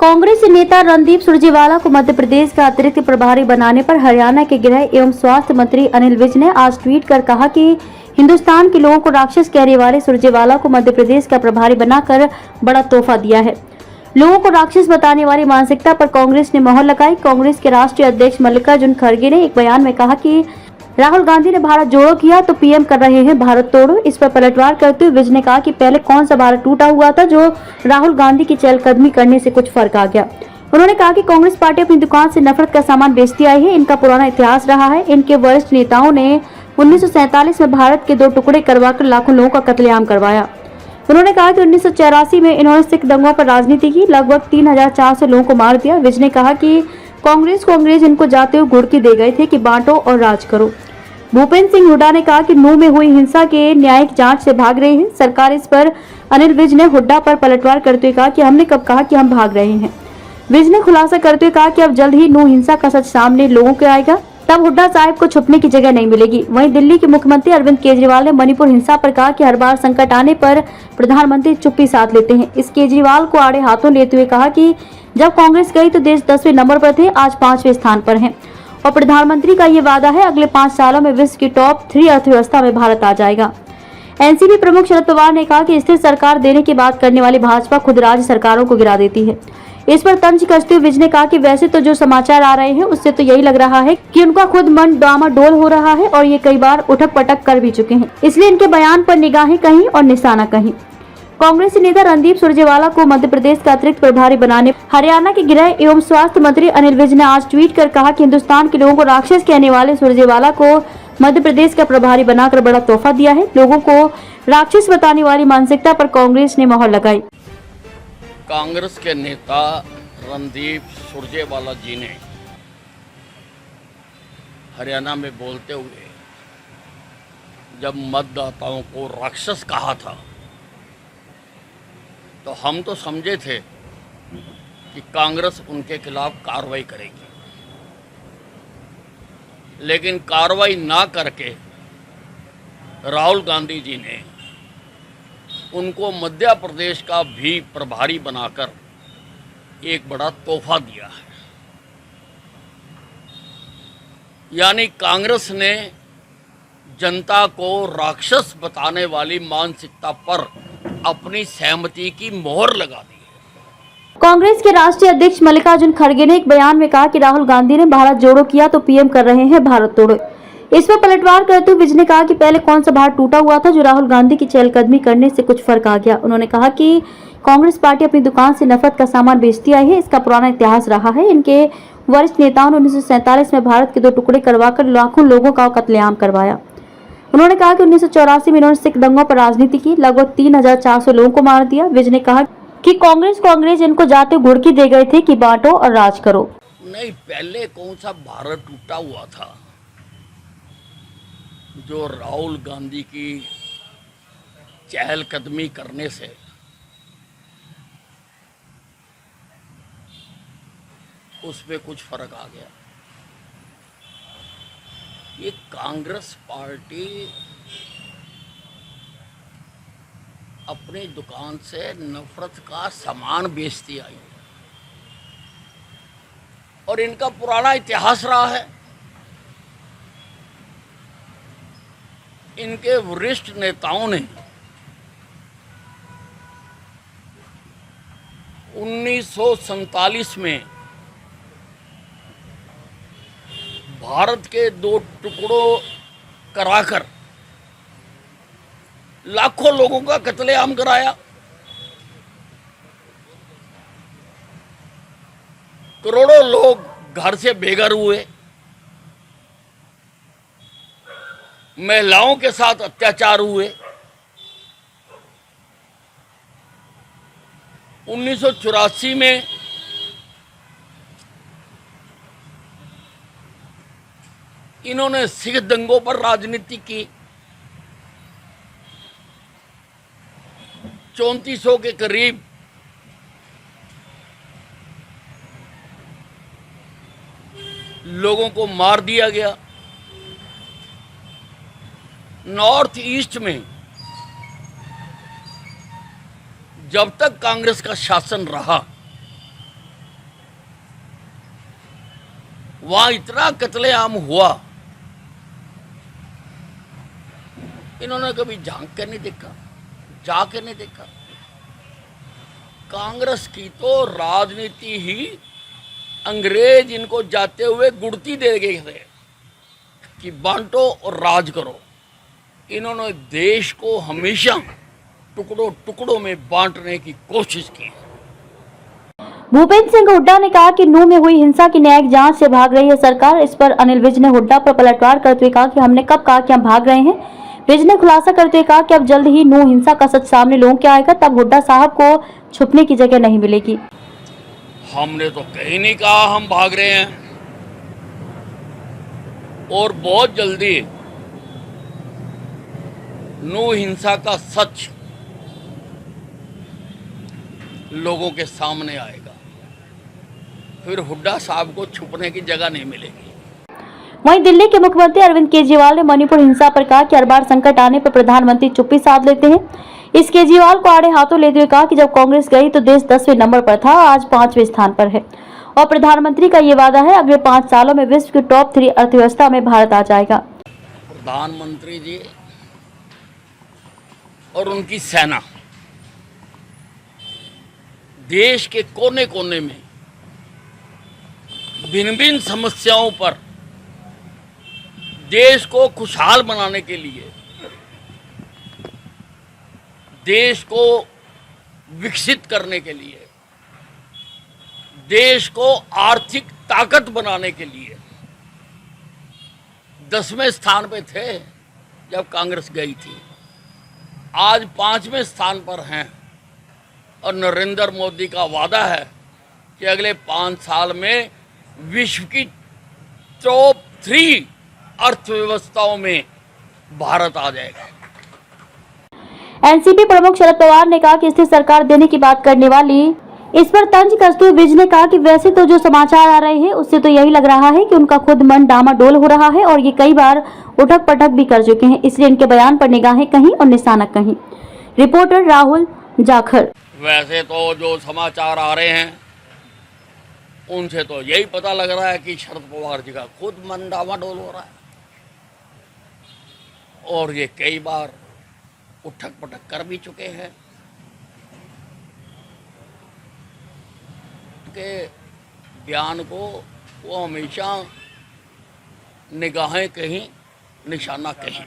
कांग्रेस नेता रणदीप सुरजेवाला को मध्य प्रदेश का अतिरिक्त प्रभारी बनाने पर हरियाणा के गृह एवं स्वास्थ्य मंत्री अनिल विज ने आज ट्वीट कर कहा कि हिंदुस्तान के लोगों को राक्षस कहने वाले सुरजेवाला को मध्य प्रदेश का प्रभारी बनाकर बड़ा तोहफा दिया है। लोगों को राक्षस बताने वाली मानसिकता पर कांग्रेस ने मोहर लगाई। कांग्रेस के राष्ट्रीय अध्यक्ष मल्लिकार्जुन खड़गे ने एक बयान में कहा कि राहुल गांधी ने भारत जोड़ो किया तो पीएम कर रहे हैं भारत तोड़ो। इस पर पलटवार करते हुए विज ने कहा कि पहले कौन सा भारत टूटा हुआ था जो राहुल गांधी की चहलकदमी करने से कुछ फर्क आ गया। उन्होंने कहा कि कांग्रेस पार्टी अपनी दुकान से नफरत का सामान बेचती आई है। इनका पुराना इतिहास रहा है। इनके वरिष्ठ नेताओं ने 1947 में भारत के 2 टुकड़े करवाकर लाखों लोगों का कत्लेआम करवाया। उन्होंने कहा कि 1984 में इन्होंने सिख दंगों पर राजनीति की, लगभग 3400 लोगों को मार दिया। विज ने कहा कि कांग्रेस को अंग्रेज इनको जाते हुए घुड़की दे गए थे कि बांटो और राज करो। भूपेंद्र सिंह हुड्डा ने कहा कि नूंह में हुई हिंसा के न्यायिक जांच से भाग रहे हैं सरकार। इस पर अनिल विज ने हुड्डा पर पलटवार करते हुए कहा कि हमने कब कहा कि हम भाग रहे हैं। विज ने खुलासा करते हुए कहा कि अब जल्द ही नूंह हिंसा का सच सामने लोगों को आएगा, तब हुड्डा साहब को छुपने की जगह नहीं मिलेगी। वहीं दिल्ली के मुख्यमंत्री अरविंद केजरीवाल ने मणिपुर हिंसा पर कहा कि हर बार संकट आने पर प्रधानमंत्री चुप्पी साध लेते हैं। इस केजरीवाल को आड़े हाथों लेते हुए कहा कि जब कांग्रेस गई तो देश 10वें नंबर पर थे, आज 5वें स्थान पर है और प्रधानमंत्री का ये वादा है अगले 5 सालों में विश्व की टॉप 3 अर्थव्यवस्था में भारत आ जाएगा। एनसीपी प्रमुख शरद पवार ने कहा कि स्थिर सरकार देने की बात करने वाली भाजपा खुद राज्य सरकारों को गिरा देती है। इस पर तंज कसते हुए विज ने कहा कि वैसे तो जो समाचार आ रहे हैं उससे तो यही लग रहा है कि उनका खुद मन डामाडोल हो रहा है और ये कई बार उठक पटक कर भी चुके हैं, इसलिए इनके बयान पर निगाहें कहीं और निशाना कहीं। कांग्रेस नेता रणदीप सुरजेवाला को मध्य प्रदेश का अतिरिक्त प्रभारी बनाने हरियाणा के गृह एवं स्वास्थ्य मंत्री अनिल विज ने आज ट्वीट कर कहा कि हिंदुस्तान के लोगों को राक्षस कहने वाले सुरजेवाला को मध्य प्रदेश का प्रभारी बनाकर बड़ा तोहफा दिया है। लोगों को राक्षस बताने वाली मानसिकता पर कांग्रेस ने मोहर लगाई। कांग्रेस के नेता रणदीप सुरजेवाला जी ने हरियाणा में बोलते हुए जब मतदाताओं को राक्षस कहा था तो हम तो समझे थे कि कांग्रेस उनके खिलाफ कार्रवाई करेगी, लेकिन कार्रवाई ना करके राहुल गांधी जी ने उनको मध्य प्रदेश का भी प्रभारी बनाकर एक बड़ा तोहफा दिया है। यानी कांग्रेस ने जनता को राक्षस बताने वाली मानसिकता पर अपनी सहमति की मोहर लगा दी है। कांग्रेस के राष्ट्रीय अध्यक्ष मल्लिकार्जुन खड़गे ने एक बयान में कहा कि राहुल गांधी ने भारत जोड़ो किया तो पीएम कर रहे हैं भारत तोड़ो। इस पर पलटवार करते हुए विज ने कहा कि पहले कौन सा भारत टूटा हुआ था जो राहुल गांधी की चहलकदमी करने से कुछ फर्क आ गया। उन्होंने कहा कि कांग्रेस पार्टी अपनी दुकान से नफरत का सामान बेचती आई है। इसका पुराना इतिहास रहा है। इनके वरिष्ठ नेताओं ने 1947 में भारत के 2 टुकड़े करवाकर लाखों लोगों का कत्लेआम करवाया। उन्होंने कहा कि 1984 में इन्होंने सिख दंगों पर राजनीति की, लगभग 3400 लोगों को मार दिया। विज ने कहा कि कांग्रेस को अंग्रेज इनको जाते घुड़की दे गए थे कि बांटो और राज करो। नहीं, पहले कौन सा भारत टूटा हुआ था जो राहुल गांधी की चहलकदमी करने से उसमें कुछ फर्क आ गया। ये कांग्रेस पार्टी अपनी दुकान से नफरत का सामान बेचती आई है और इनका पुराना इतिहास रहा है। इनके वरिष्ठ नेताओं ने 1947 में भारत के 2 टुकड़ों कराकर लाखों लोगों का कत्लेआम कराया। करोड़ों लोग घर से बेघर हुए, महिलाओं के साथ अत्याचार हुए। 1984 में इन्होंने सिख दंगों पर राजनीति की। 3400 के करीब लोगों को मार दिया गया। नॉर्थ ईस्ट में जब तक कांग्रेस का शासन रहा वहां इतना कत्लेआम हुआ, इन्होंने कभी झांक कर नहीं देखा, जाके नहीं देखा। कांग्रेस की तो राजनीति ही अंग्रेज इनको जाते हुए गुड़ती दे गए थे कि बांटो और राज करो। इन्होंने देश को हमेशा टुकड़ों टुकड़ों में बांटने की कोशिश की। भूपेंद्र सिंह हुड्डा ने कहा कि नूंह में हुई हिंसा की न्यायिक जांच से भाग रही है सरकार। इस पर अनिल विज ने हुड्डा पर पलटवार करते हुए कहा कि हमने कब कहा कि हम भाग रहे हैं। विज ने खुलासा करते हुए कहा कि अब जल्द ही नूंह हिंसा का सच सामने लोगों के आएगा, तब हुड्डा साहब को छुपने की जगह नहीं मिलेगी। हमने तो कहीं नहीं कहा हम भाग रहे हैं, और बहुत जल्दी नूंह हिंसा का सच लोगों के सामने आएगा, फिर हुड्डा साहब को छुपने की जगह नहीं मिलेगी। वहीं दिल्ली के मुख्यमंत्री अरविंद केजरीवाल ने मणिपुर हिंसा पर कहा कि हर बार संकट आने पर प्रधानमंत्री चुप्पी साध लेते हैं। इस केजरीवाल को आड़े हाथों लेते हुए कहा कि जब कांग्रेस गई तो देश 10वें नंबर पर था, आज 5वें स्थान पर है और प्रधानमंत्री का ये वादा है अगले 5 सालों में विश्व की टॉप 3 अर्थव्यवस्था में भारत आ जाएगा। प्रधानमंत्री जी और उनकी सेना देश के कोने कोने में भिन्न भिन्न समस्याओं पर देश को खुशहाल बनाने के लिए, देश को विकसित करने के लिए, देश को आर्थिक ताकत बनाने के लिए 10वें स्थान पे थे जब कांग्रेस गई थी। आज 5वें स्थान पर हैं और नरेंद्र मोदी का वादा है कि अगले 5 साल में विश्व की टॉप 3 अर्थव्यवस्थाओं में भारत आ जाएगा। एनसीपी प्रमुख शरद पवार ने कहा कि स्थिर सरकार देने की बात करने वाली, इस पर तंज कसते हुए विज ने कहा कि वैसे तो जो समाचार आ रहे हैं उससे तो यही लग रहा है कि उनका खुद मन डामाडोल हो रहा है और ये कई बार उठक पटक भी कर चुके हैं, इसलिए इनके बयान पर निगाहें कहीं और निशाना कहीं। रिपोर्टर राहुल जाखर। वैसे तो जो समाचार आ रहे हैं उनसे तो यही पता लग रहा है कि शरद पवार जी का खुद मन डामाडोल हो रहा है और ये कई बार उठक पटक कर भी चुके हैं। के बयान को वो हमेशा निगाहें कहीं निशाना कहीं।